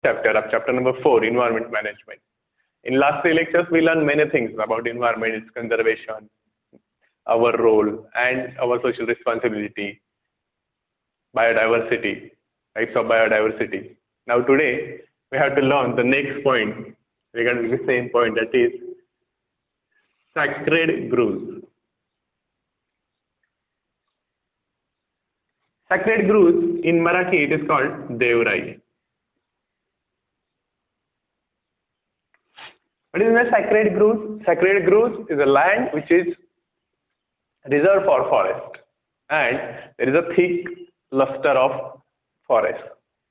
chapter of chapter number 4, environment management. In last 3 lectures, we learned many things about environment, its conservation, our role and our social responsibility, biodiversity, types of biodiversity. Now today, we have to learn the next point regarding the same point, that is sacred groves. Sacred groves in Marathi it is called Devrai. What is a sacred grove? Sacred groves is a land which is reserved for forest, and there is a thick cluster of forest.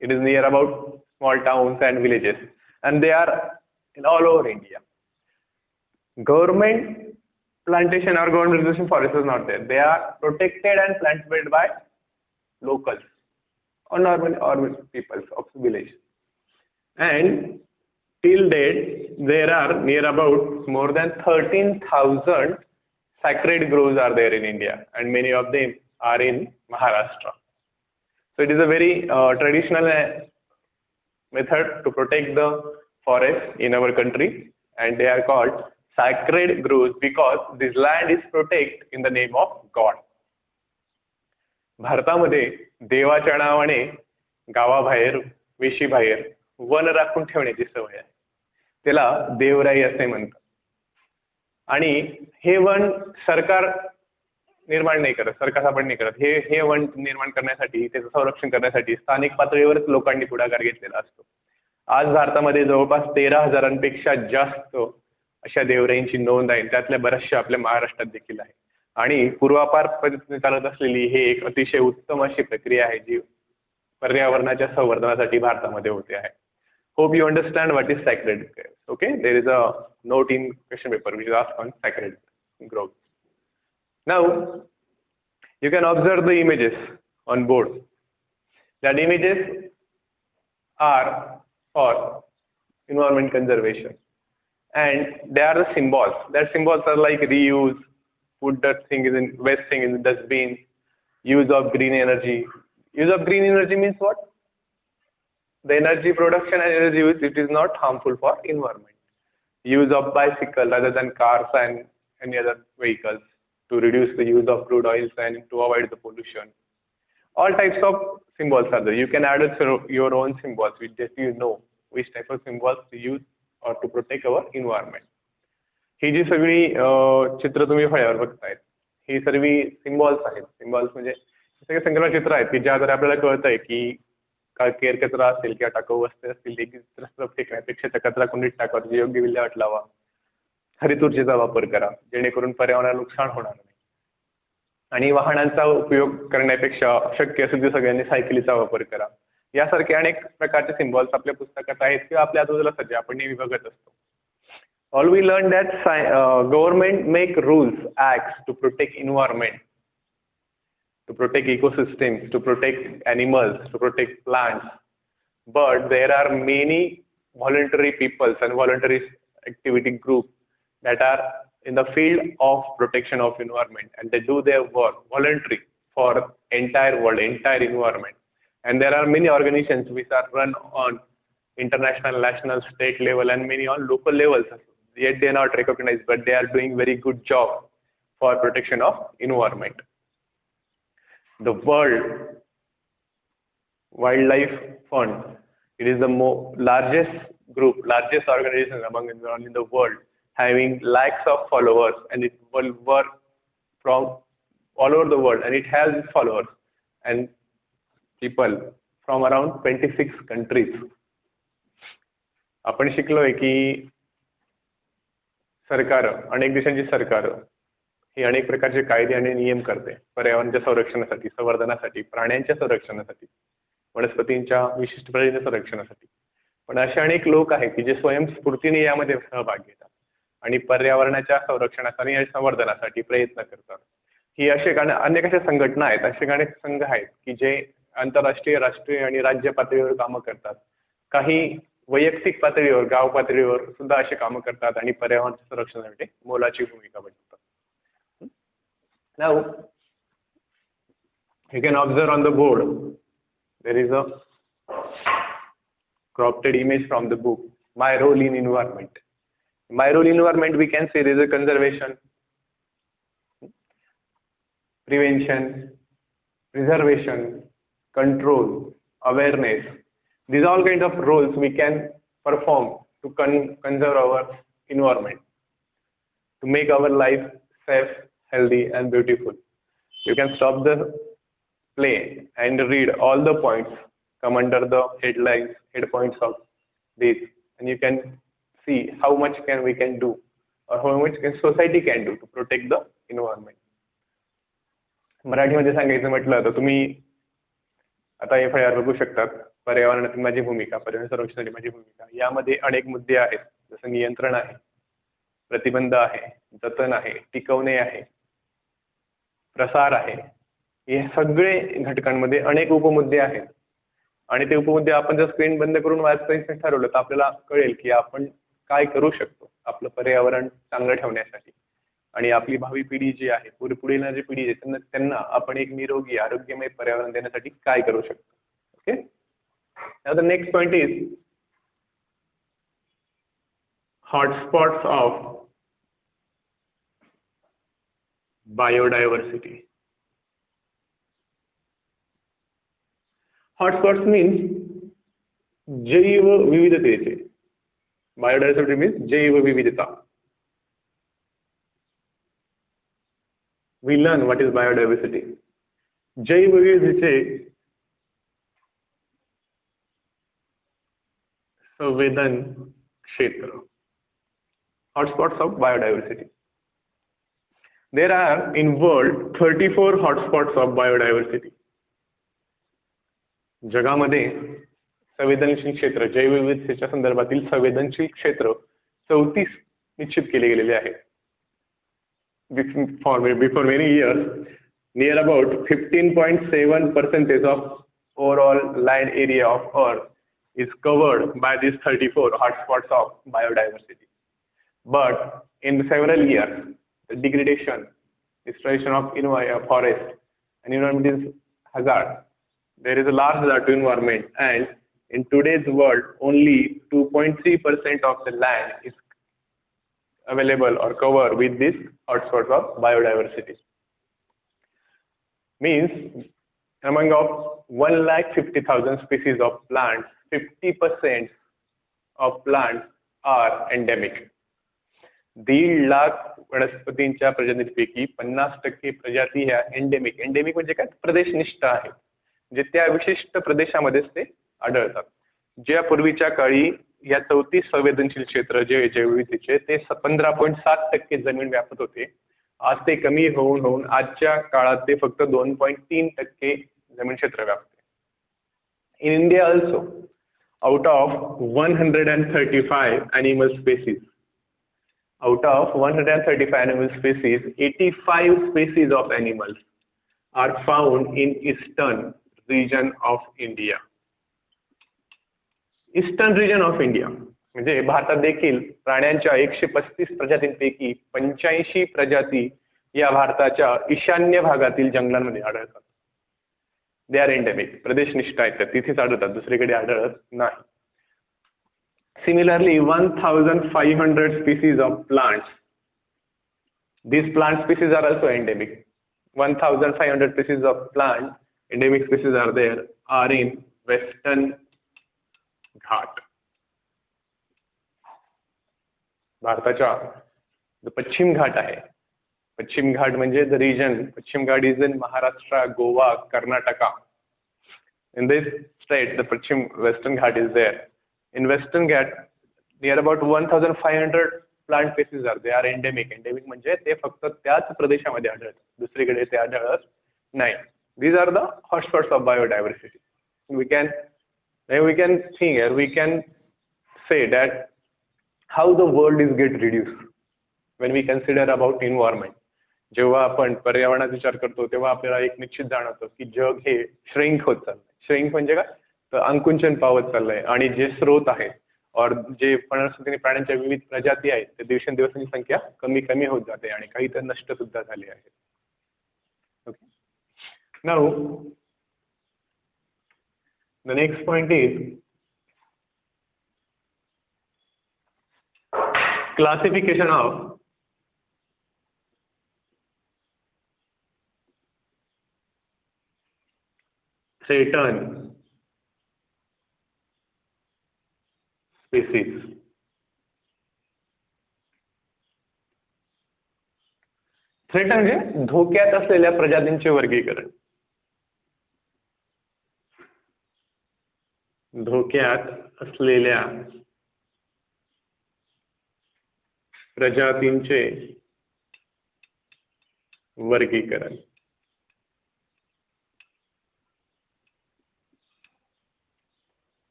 It is near about small towns and villages, and they are in all over India. Government plantation or government reservation forest is not there. They are protected and planted by locals or normal people of village. And till date, there are near about more than 13,000 sacred groves are there in India, and many of them are in Maharashtra. So it is a very traditional method to protect the forest in our country, and they are called sacred groves because this land is protected in the name of God. भारतामध्ये देवाच्या नावाने गावाबाहेर, वेशीबाहेर one राखून ठेवण्याची सवय आहे. त्याला देवराई असे म्हणतात. आणि हे वन सरकार निर्माण नाही करत, सरकार स्थापन नाही करत. हे वन निर्माण करण्यासाठी, त्याचं संरक्षण करण्यासाठी स्थानिक पातळीवरच लोकांनी पुढाकार घेतलेला असतो. आज भारतामध्ये जवळपास 13,000पेक्षा जास्त अशा देवराईंची नोंद आहे. त्यातल्या बऱ्याचशा आपल्या महाराष्ट्रात देखील आहे. आणि पूर्वापार पद्धतीने चालत असलेली हे एक अतिशय उत्तम अशी प्रक्रिया आहे जी पर्यावरणाच्या संवर्धनासाठी भारतामध्ये होते आहे. Hope you understand what is sacred groves. Okay, there is a note in question paper which is asked on sacred groves. Now, you can observe the images on board. That images are for environment conservation, and they are the symbols. That symbols are like reuse, put that thing is in waste thing in the dustbin, use of green energy. Use of green energy means what? The energy production and energy use, it is not harmful for environment. Use of bicycle rather than cars and any other vehicles to reduce the use of crude oils and to avoid the pollution. All types of symbols are there. You can add your own symbols which just you know which type of symbols to use or to protect our environment. ही जी सगळी चित्र तुम्ही फळ्यावर बघतायत ही सर्व symbols आहेत. Symbols म्हणजे सगळे संकल्पना चित्र आहेत की ज्याद्वारे आपल्याला कळतंय की केर कचरा असेल किंवा टाकाऊ वस्तू असतील देखील फेकण्यापेक्षा त्या कचरा कुंडीत टाकावा, योग्य विल्हेवाट लावा, हरित ऊर्जेचा वापर करा जेणेकरून पर्यावरणाला नुकसान होणार नाही, आणि वाहनांचा उपयोग करण्यापेक्षा शक्य असेल तर सगळ्यांनी सायकलीचा वापर करा. यासारखे अनेक प्रकारचे सिम्बॉल्स आपल्या पुस्तकात आहेत किंवा आपल्या आजूबाजूला सध्या आपण नेहमी बघत असतो. All we learned that government make rules, acts to protect environment, to protect ecosystems, to protect animals, to protect plants. But there are many voluntary peoples and voluntary activity groups that are in the field of protection of environment, and they do their work voluntary for entire world, entire environment. And there are many organizations which are run on international, national, state level, and many on local levels. Yet they are not recognized, but they are doing very good job for protection of environment. The World Wildlife Fund, it is the largest group, largest organization among in the world, having lakhs of followers, and it will work from all over the world, and it has followers and people from around 26 countries. आपण शिकलोय की सरकार, अनेक देशांची सरकार ही अनेक प्रकारचे कायदे आणि नियम करते पर्यावरणाच्या संरक्षणासाठी, संवर्धनासाठी, प्राण्यांच्या संरक्षणासाठी, वनस्पतींच्या विशिष्ट प्रजातींच्या संरक्षणासाठी. पण असे अनेक लोक आहेत की जे स्वयंस्फूर्तीने यामध्ये सहभाग घेतात आणि पर्यावरणाच्या संरक्षणासाठी आणि संवर्धनासाठी प्रयत्न करतात. ही असे अनेक अशा संघटना आहेत, असे अनेक संघ आहेत की जे आंतरराष्ट्रीय, राष्ट्रीय आणि राज्य पातळीवर कामं करतात. काही वैयक्तिक पातळीवर, गाव पातळीवर सुद्धा असे कामं करतात आणि पर्यावरणाच्या संरक्षणासाठी मोलाची भूमिका बजावतात. Now, you can observe on the board there is a Cropped image from the book My Role in Environment. My role in environment, we can say there is a conservation, prevention, preservation, control, awareness. These are all kinds of roles we can perform to conserve our environment, to make our life safe, healthy and beautiful. You can stop the play and read all the points come under the head points of this, and you can see how much we can do, or how much society can do to protect the environment. मराठीमध्ये सांगायचं म्हटलं तर तुम्ही आता FIR बघू शकतात. पर्यावरणातील माझी भूमिका, पर्यावरण संरक्षणाची माझी भूमिका, यामध्ये अनेक मुद्दे आहेत. जसं नियंत्रण आहे, प्रतिबंध आहे, जतन आहे, टिकवणे आहे, प्रसार आहे. हे सगळे घटकांमध्ये अनेक उपमुद्दे आहेत. आणि ते उपमुद्दे आपण जर स्क्रीन बंद करून वाचायचं ठरवलं तर आपल्याला कळेल की आपण काय करू शकतो आपलं पर्यावरण चांगलं ठेवण्यासाठी. आणि आपली भावी पिढी जी आहे, पुढील जी पिढी आहे त्यांना आपण एक निरोगी आरोग्यमय पर्यावरण देण्यासाठी काय करू शकतो. Okay, now the next point is hotspots of biodiversity. Hotspots means जैव विविधतेचे. बायोडायव्हर्सिटी मीन्स जैव विविधता. We learn what is biodiversity. जैव विविधतेचे संवेदन क्षेत्र. Hotspots of biodiversity. There are in world 34 hotspots of biodiversity. जगामध्ये संवेदनशील क्षेत्र, जैवविविधतेच्या संदर्भातील संवेदनशील क्षेत्र 34 निश्चित केले गेलेले आहेत. Before many years, near about 15.7% of overall land area of Earth is covered by these 34 hotspots of biodiversity. But in several years, the degradation, destruction of forest and environment is hazard. There is a large hazard to environment, and in today's world, only 2.3% of the land is available or covered with this hotspots of biodiversity. Means among of 1,50,000 species of plants, 50% of plants are endemic. 1.5 lakh वनस्पतींच्या प्रजातींपैकी 50% प्रजाती ह्या endemic. Endemic म्हणजे काय? प्रदेशनिष्ठ आहेत, जे त्या विशिष्ट प्रदेशामध्येच ते आढळतात. ज्या पूर्वीच्या काळी या 34 संवेदनशील क्षेत्र जे जैवविविधतेचे ते 15.7% जमीन व्यापत होते. आज ते कमी होऊन आजच्या काळात ते फक्त 2.3% जमीन क्षेत्र व्यापते. In India also, out of 135 animal species, 85 species of animals are found in eastern region of India. Eastern region of India म्हणजे भारतात देखील प्राण्यांच्या 135 प्रजातींपैकी 85 प्रजाती या भारताच्या ईशान्य भागातील जंगलांमध्ये आढळतात. They are endemic. प्रदेशनिष्ठ आहेत, तिथेच आढळतात, दुसरीकडे आढळत नाही. Similarly 1,500 species of plants. These plant species are also endemic. 1,500 species of plant endemic species are there, are in western घाट. भारताच्या जो पश्चिम घाट आहे, पश्चिम घाट म्हणजे the region, Paschim Ghat is in Maharashtra, Goa, Karnataka. In this state, the Pachim Western Ghat is there. In Western Ghat, near about 1,500 plant species are. They are endemic. Endemic म्हणजे ते फक्त त्याच प्रदेशामध्ये आढळतात, दुसरीकडे ते आढळत नाही. These are the hotspots of biodiversity. We can think here, we can say that how the world is get reduced when we consider about environment. जेव्हा आपण पर्यावरणाचा विचार करतो तेव्हा आपल्याला एक निश्चित जाणवतं की जग हे श्रिंक होत चाललंय. श्रिंक म्हणजे काय? तर अंकुंचन पावत चाललंय. आणि जे स्रोत आहेत और जे प्राण्यांच्या विविध प्रजाती आहेत ते दिवसेंदिवस त्यांची संख्या कमी होत जाते आणि काही तर नष्ट सुद्धा झाले आहेत. Okay, now the next point is classification of threatened species. Threat म्हणजे धोक्यात असलेल्या प्रजातींचे वर्गीकरण. धोक्यात असलेल्या प्रजातींचे वर्गीकरण.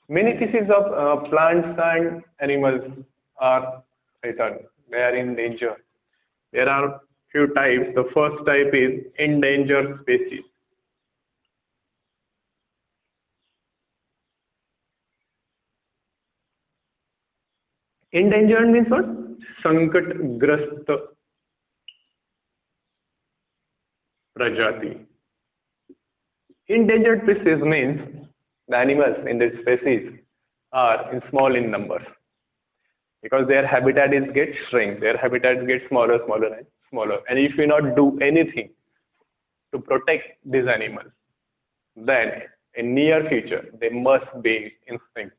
Many species of plants and animals are threatened. They are in danger. There are few types. The first type is endangered species. Endangered means what? संकटग्रस्त प्रजाति. Endangered species means the animals in this species are in small in numbers because their habitat is get shrink. Their habitat gets smaller, smaller, and smaller. And if you not do anything to protect these animals, then in near future they must be extinct.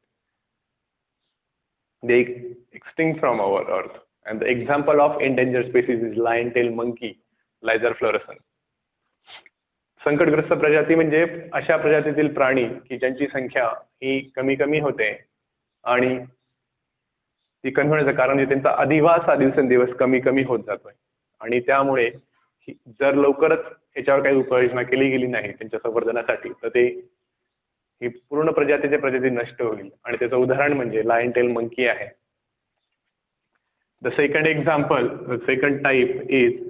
They extinct from our earth. And the example of endangered species is lion-tailed monkey, Lizard fluorescens. संकटग्रस्त प्रजाती म्हणजे अशा प्रजातीतील प्राणी की ज्यांची संख्या ही कमी कमी होते आणि ती कमी होण्याचं कारण म्हणजे त्यांचा अधिवास हा दिवसेंदिवस कमी कमी होत जातोय आणि त्यामुळे जर लवकरच याच्यावर काही उपाययोजना केली गेली नाही त्यांच्या संवर्धनासाठी तर ते ही पूर्ण प्रजाती नष्ट होईल. आणि त्याचं उदाहरण म्हणजे लायन टेल मंकी आहे. The second example, the second type is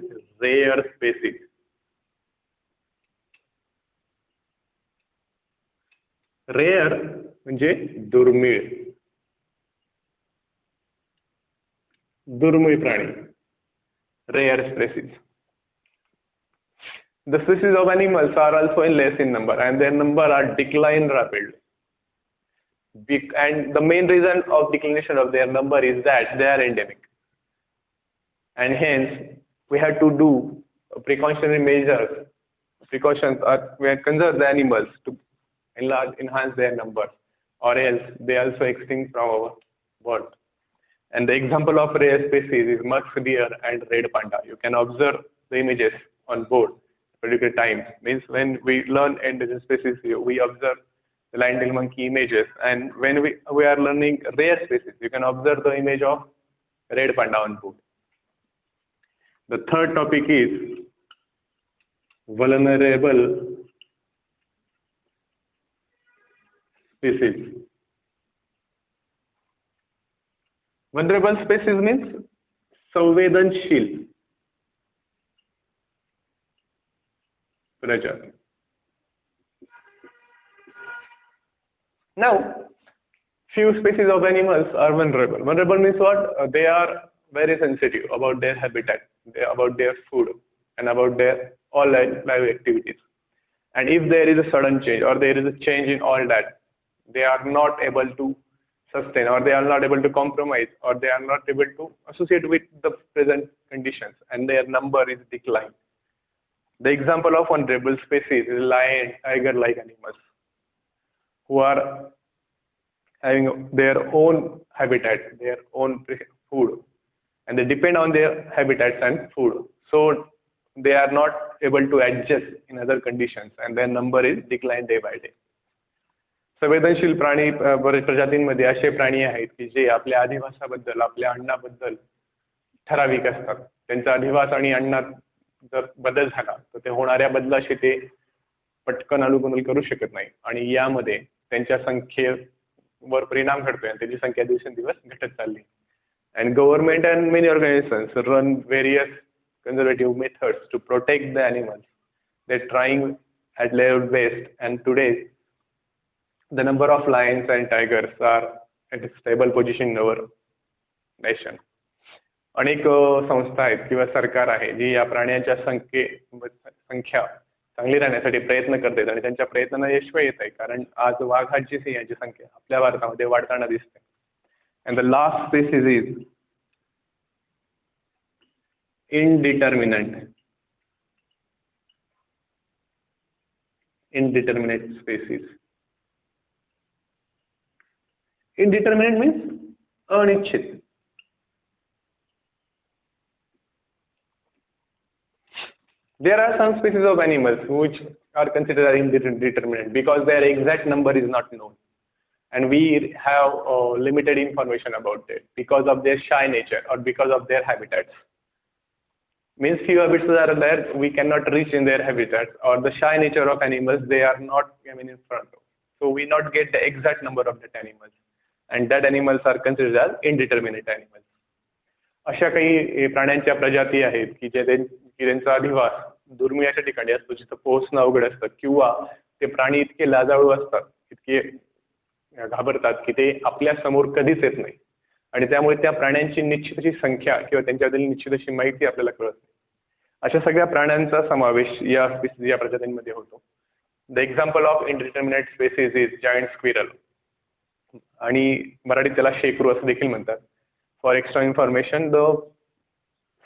rare species. Rare म्हणजे दुर्मिळ, दुर्मिळ प्राणी, rare species. The species of animals are also in less in number and their number are decline rapidly. And the main reason of declination of their number is that they are endemic. And hence we have to do precautionary measures, precautions, or we have conserve the animals to enhance their numbers, or else they also extinct from our world. And the example of rare species is musk deer and red panda. You can observe the images on board particular times. Means when we learn endangered species, we observe the lion-tailed monkey images, and when we are learning rare species, you can observe the image of red panda on board. The third topic is vulnerable species. Vulnerable species means संवेदनशील प्रजाति. Now, few species of animals are vulnerable. Vulnerable means what? They are very sensitive about their habitat, about their food, and about their all life activities. And if there is a sudden change or there is a change in all that, they are not able to sustain, or they are not able to compromise, or they are not able to associate with the present conditions, and their number is declined. The example of vulnerable species is lion, tiger-like animals who are having their own habitat, their own food, and they depend on their habitats and food. So they are not able to adjust in other conditions, and their number is declined day by day. संवेदनशील प्राणी प्रजातींमध्ये असे प्राणी आहेत की जे आपल्या अधिवासाबद्दल, आपल्या अन्नाबद्दल ठराविक असतात. त्यांचा अधिवास आणि अन्नात जर बदल झाला तर ते होणाऱ्या बदलाशी ते पटकन अनुकूल करू शकत नाही आणि यामध्ये त्यांच्या संख्येवर परिणाम घडतोय आणि त्यांची संख्या दिवसेंदिवस घटत चालली. And government and many organizations run various conservative methods to protect the animals. They're trying at their best, and today the number of lions and tigers are at a stable position in our nation. अनेक संस्था आहेत किंवा सरकार आहे जी या प्राण्यांच्या संख्या चांगली राहण्यासाठी प्रयत्न करतात आणि त्यांच्या प्रयत्नांना यश येत आहे, कारण आज वाघाची सिंहाची संख्या आपल्या भारतामध्ये वाढताना दिसते. And the last species is Indeterminate. Indeterminate spaces. Indeterminate means अनिश्चित. There are some species of animals which are considered indeterminate because their exact number is not known, and we have limited information about it because of their shy nature or because of their habitats. Means few habits are there we cannot reach in their habitats, or the shy nature of animals they are not coming in front of. So we not get the exact number of that animals, and that animals are considered as indeterminate animals. अशा काही प्राण्यांच्या प्रजाती आहेत की त्यांचा अधिवास दुर्मिळ अशा ठिकाणी असतो जिथं पोहोचणं अवघड असतं, किंवा ते प्राणी इतके लाजाळू असतात, इतके घाबरतात की ते आपल्या समोर कधीच येत नाही, आणि त्यामुळे त्या प्राण्यांची निश्चित अशी संख्या किंवा त्यांच्याबद्दल निश्चित अशी माहिती आपल्याला कळत नाही. अशा सगळ्या प्राण्यांचा समावेश या प्रजातींमध्ये होतो. The example of indeterminate species is giant squirrel, आणि मराठीत त्याला शेकरू असं देखील म्हणतात. For extra information, the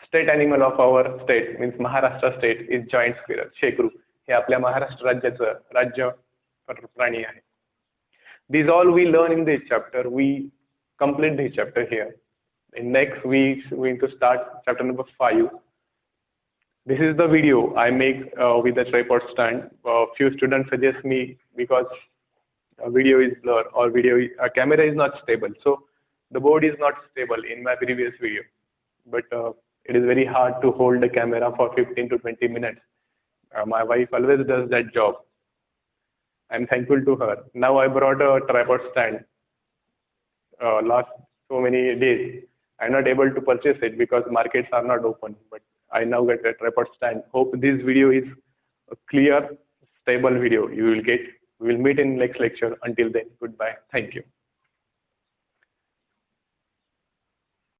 state animal of our state means Maharashtra state is giant squirrel. शेकरू हे आपल्या महाराष्ट्र राज्याचं राज्य प्राणी आहे. These all we learn in this chapter. We complete this chapter here. In next week, we're going to start chapter number 5. This is the video I make with the tripod stand. Few students suggest me because video is blur or camera is not stable. So the board is not stable in my previous video. But it is very hard to hold the camera for 15 to 20 minutes. My wife always does that job. I'm thankful to her. Now I brought a tripod stand. Last so many days, I'm not able to purchase it because markets are not open. But I now get a tripod stand. Hope this video is a clear, stable video. You will get. We will meet in next lecture. Until then, goodbye. Thank you.